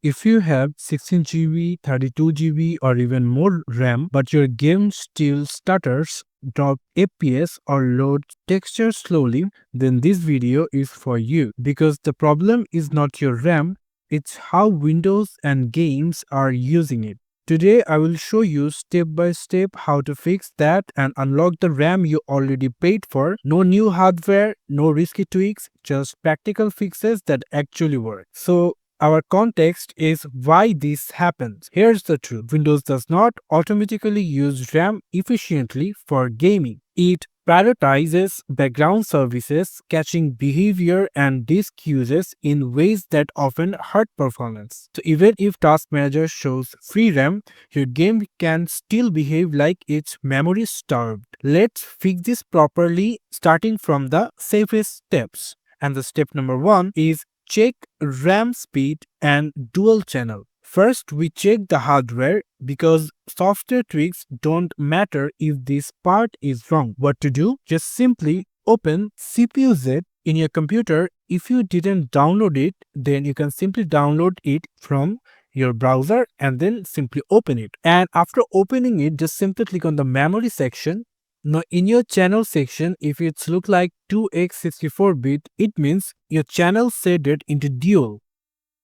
If you have 16 GB, 32 GB, or even more RAM, but your game still stutters, drop FPS, or loads texture slowly, then this video is for you. Because the problem is not your RAM, it's how Windows and games are using it. Today, I will show you step by step how to fix that and unlock the RAM you already paid for. No new hardware, no risky tweaks, just practical fixes that actually work. So, our context is why this happens. Here's the truth. Windows does not automatically use RAM efficiently for gaming. It prioritizes background services, catching behavior and disk uses in ways that often hurt performance. So even if Task Manager shows free RAM, your game can still behave like it's memory starved. Let's fix this properly, starting from the safest steps. And the step number 1 is check RAM speed and dual channel. First, we check the hardware because software tricks don't matter if this part is wrong. What to do? Just simply open CPU-Z in your computer. If you didn't download it, then you can simply download it from your browser and then simply open it. And after opening it, just simply click on the memory section. Now in your channel section, if it's look like 2x64-bit, it means your channel set it into dual.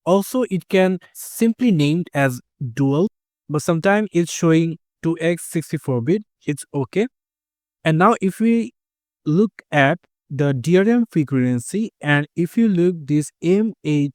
Also, it can simply named as dual, but sometimes it's showing 2x64-bit. It's okay. And now if we look at the DRM frequency, and if you look this MHz,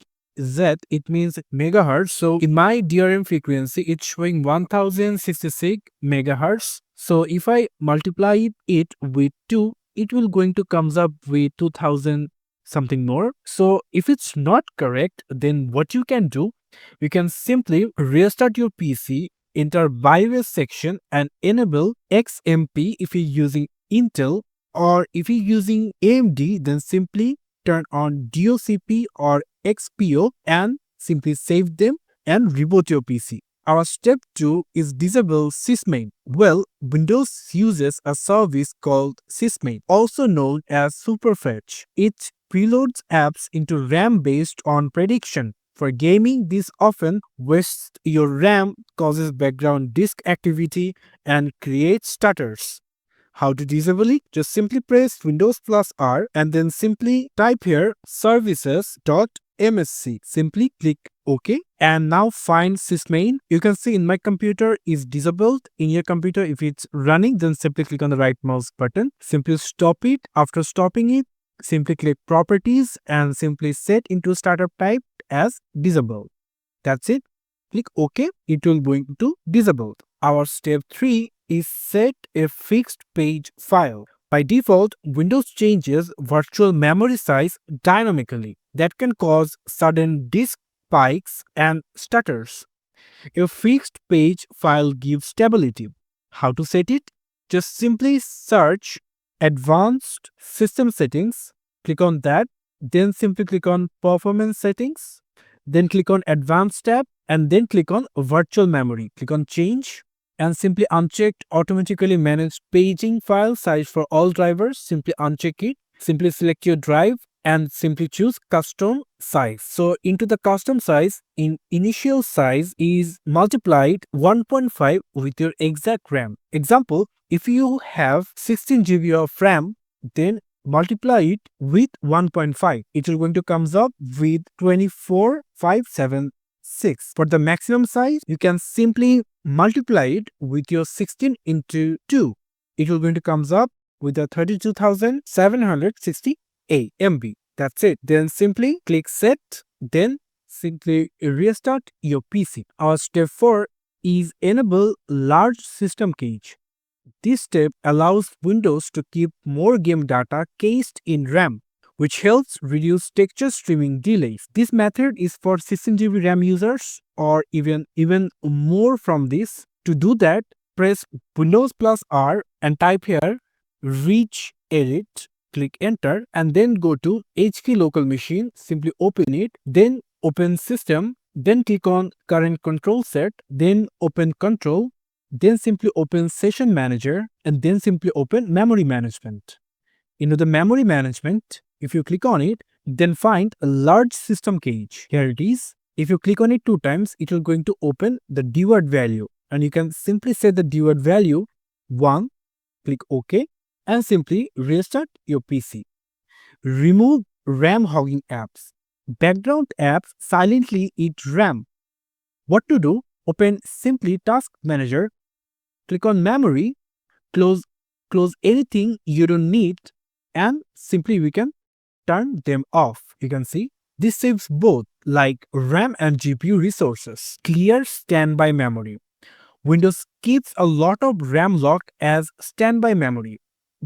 it means megahertz. So in my DRM frequency, it's showing 1066 megahertz. So if I multiply it with 2, it will going to comes up with 2000 something more. So if it's not correct, then what you can do, you can simply restart your PC, enter BIOS section and enable XMP if you're using Intel, or if you're using AMD, then simply turn on DOCP or XPO and simply save them and reboot your PC. Our step 2 is disable SysMain. Well, Windows uses a service called SysMain, also known as Superfetch. It preloads apps into RAM based on prediction. For gaming, this often wastes your RAM, causes background disk activity, and creates stutters. How to disable it? Just simply press Windows plus R and then simply type here services.msc. Simply click OK. And now find SysMain. You can see in my computer is disabled. In your computer, if it's running, then simply click on the right mouse button. Simply stop it. After stopping it, simply click Properties and simply set into startup type as disabled. That's it. Click OK. It will going to disable. Our step 3 is set a fixed page file. By default, Windows changes virtual memory size dynamically. That can cause sudden disk spikes and stutters. A fixed page file gives stability. How to set it? Just simply search Advanced System Settings, click on that, then simply click on Performance Settings, then click on Advanced tab, and then click on Virtual Memory. Click on Change and simply uncheck Automatically Manage Paging File Size for all drivers. Simply uncheck it. Simply select your drive and simply choose Custom Size. So into the custom size, in initial size is multiplied 1.5 with your exact RAM. Example, if you have 16 GB of RAM, then multiply it with 1.5. It will going to comes up with 24576. For the maximum size, you can simply multiply it with your 16 into 2. It will going to comes up with a 32,768 MB. That's it. Then simply click set, then simply restart your PC. Our step 4 is enable large system cache. This step allows Windows to keep more game data cached in RAM, which helps reduce texture streaming delays. This method is for 16 GB RAM users or even more from this. To do that, press Windows plus R and type here reach edit, click enter and then go to HK local machine, simply open it, then open system, then click on current control set, then open control, then simply open session manager and then simply open memory management. Into the memory management, if you click on it, then find a large system cache. Here it is. If you click on it 2 times, it will going to open the dword value, and you can simply set the dword value 1, click OK, and simply restart your PC. Remove RAM hogging apps. Background apps silently eat RAM. What to do? Open simply Task Manager, click on Memory, close anything you don't need, and simply we can turn them off. You can see this saves both like RAM and GPU resources. Clear standby memory. Windows keeps a lot of RAM locked as standby memory.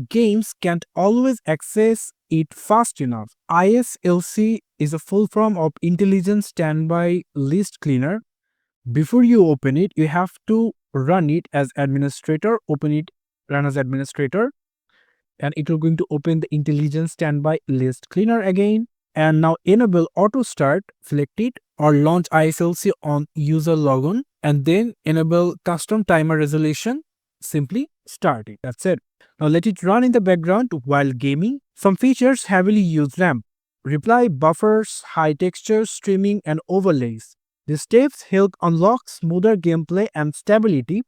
Games can't always access it fast enough. ISLC is a full form of Intelligent Standby List Cleaner. Before you open it, you have to run it as administrator. Open it, run as administrator, and it will going to open the Intelligent Standby List Cleaner again. And now enable auto start, select it, or launch ISLC on user logon, and then enable custom timer resolution. Simply start it. That's it. Now let it run in the background while gaming. Some features heavily use RAM. Reply buffers, high texture, streaming, and overlays. These steps help unlock smoother gameplay and stability.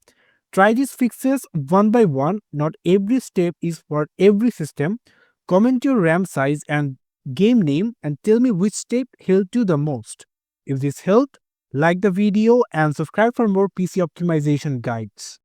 Try these fixes one by one. Not every step is for every system. Comment your RAM size and game name and tell me which step helped you the most. If this helped, like the video and subscribe for more PC optimization guides.